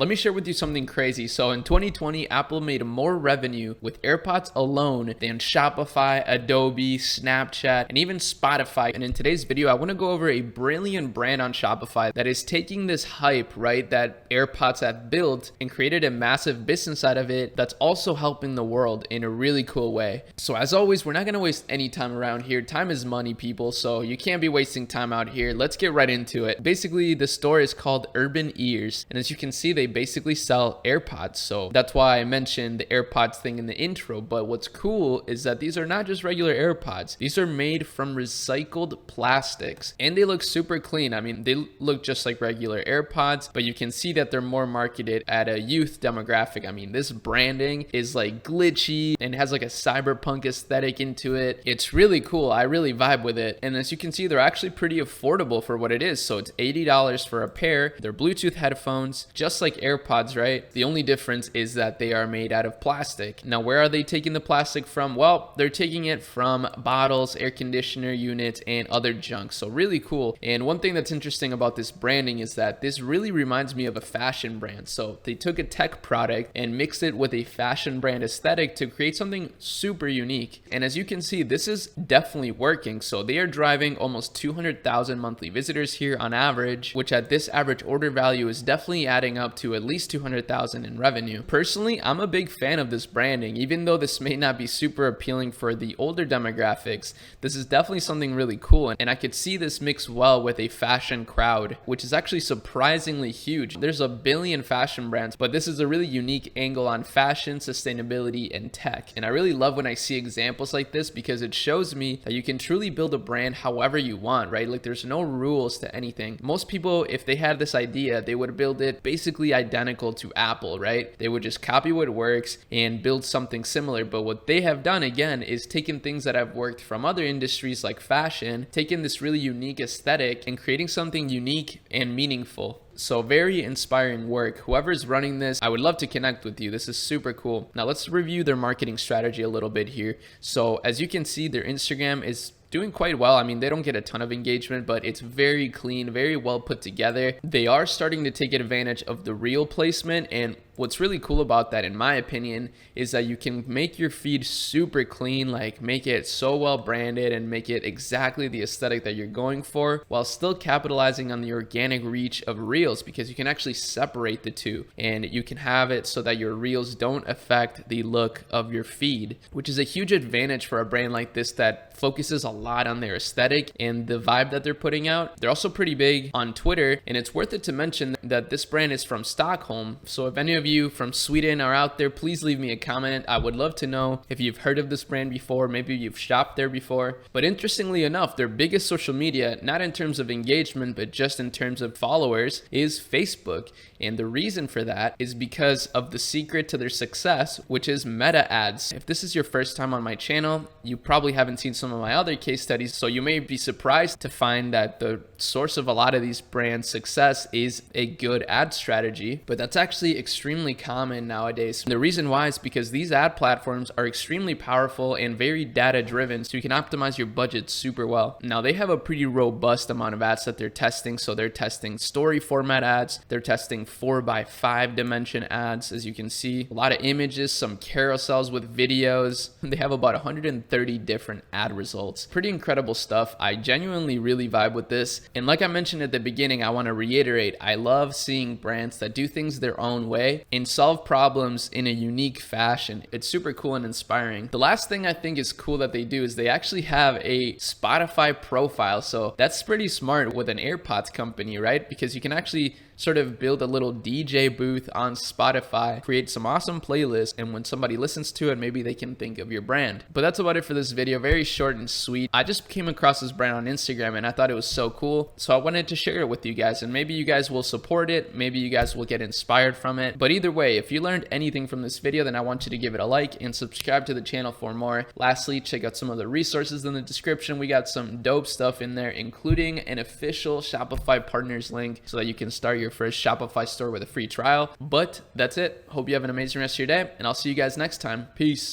Let me share with you something crazy. So in 2020, Apple made more revenue with AirPods alone than Shopify, Adobe, Snapchat, and even Spotify. And in today's video, I want to go over a brilliant brand on Shopify that is taking this hype, right, that AirPods have built and created a massive business out of it that's also helping the world in a really cool way. So as always, we're not going to waste any time around here. Time is money, people, so you can't be wasting time out here. Let's get right into it. Basically, the store is called Urban Ears, and as you can see, they basically sell AirPods. So that's why I mentioned the AirPods thing in the intro. But what's cool is that these are not just regular AirPods. These are made from recycled plastics and they look super clean. I mean, they look just like regular AirPods, but you can see that they're more marketed at a youth demographic. I mean, this branding is like glitchy and has like a cyberpunk aesthetic into it. It's really cool. I really vibe with it. And as you can see, they're actually pretty affordable for what it is. So it's $80 for a pair. They're Bluetooth headphones, just like AirPods, right? The only difference is that they are made out of plastic. Now, where are they taking the plastic from? Well, they're taking it from bottles, air conditioner units, and other junk. So really cool. And one thing that's interesting about this branding is that this really reminds me of a fashion brand. So they took a tech product and mixed it with a fashion brand aesthetic to create something super unique. And as you can see, this is definitely working. So they are driving almost 200,000 monthly visitors here on average, which at this average order value is definitely adding up to at least 200,000 in revenue. Personally, I'm a big fan of this branding. Even though this may not be super appealing for the older demographics, this is definitely something really cool. And I could see this mix well with a fashion crowd, which is actually surprisingly huge. There's a billion fashion brands, but this is a really unique angle on fashion, sustainability, and tech. And I really love when I see examples like this because it shows me that you can truly build a brand however you want, right? Like there's no rules to anything. Most people, if they had this idea, they would build it basically identical to Apple, right? They would just copy what works and build something similar. But what they have done, again, is taken things that have worked from other industries like fashion, taken this really unique aesthetic and creating something unique and meaningful. So very inspiring work. Whoever's running this, I would love to connect with you. This is super cool. Now let's review their marketing strategy a little bit here. So as you can see, their Instagram is doing quite well. I mean, they don't get a ton of engagement, but it's very clean, very well put together. They are starting to take advantage of the reel placement, and what's really cool about that, in my opinion, is that you can make your feed super clean, like make it so well branded and make it exactly the aesthetic that you're going for, while still capitalizing on the organic reach of reels, because you can actually separate the two and you can have it so that your reels don't affect the look of your feed, which is a huge advantage for a brand like this that focuses a lot on their aesthetic and the vibe that they're putting out. They're also pretty big on Twitter, and it's worth it to mention that this brand is from Stockholm. So if any of you from Sweden are out there, please leave me a comment. I would love to know if you've heard of this brand before, maybe you've shopped there before. But interestingly enough, their biggest social media, not in terms of engagement, but just in terms of followers, is Facebook. And the reason for that is because of the secret to their success, which is meta ads. If this is your first time on my channel, you probably haven't seen some of my other case studies, so you may be surprised to find that the source of a lot of these brands' success is a good ad strategy, but that's actually extremely common nowadays. The reason why is because these ad platforms are extremely powerful and very data driven, so you can optimize your budget super well. Now they have a pretty robust amount of ads that they're testing. So they're testing story format ads, they're testing 4x5 dimension ads, as you can see, a lot of images, some carousels with videos. They have about 130 different ad results. Pretty incredible stuff. I genuinely really vibe with this. And like I mentioned at the beginning, I want to reiterate, I love seeing brands that do things their own way and solve problems in a unique fashion. It's super cool and inspiring. The last thing I think is cool that they do is they actually have a Spotify profile. So that's pretty smart with an AirPods company, right? Because you can actually sort of build a little DJ booth on Spotify, create some awesome playlists, and when somebody listens to it, maybe they can think of your brand. But that's about it for this video. Very short and sweet. I just came across this brand on Instagram and I thought it was so cool, so I wanted to share it with you guys, and maybe you guys will support it, maybe you guys will get inspired from it. But either way, if you learned anything from this video, then I want you to give it a like and subscribe to the channel for more. Lastly, check out some of the resources in the description. We got some dope stuff in there, including an official Shopify partners link so that you can start your first Shopify store with a free trial. But that's it. Hope you have an amazing rest of your day, and I'll see you guys next time. Peace.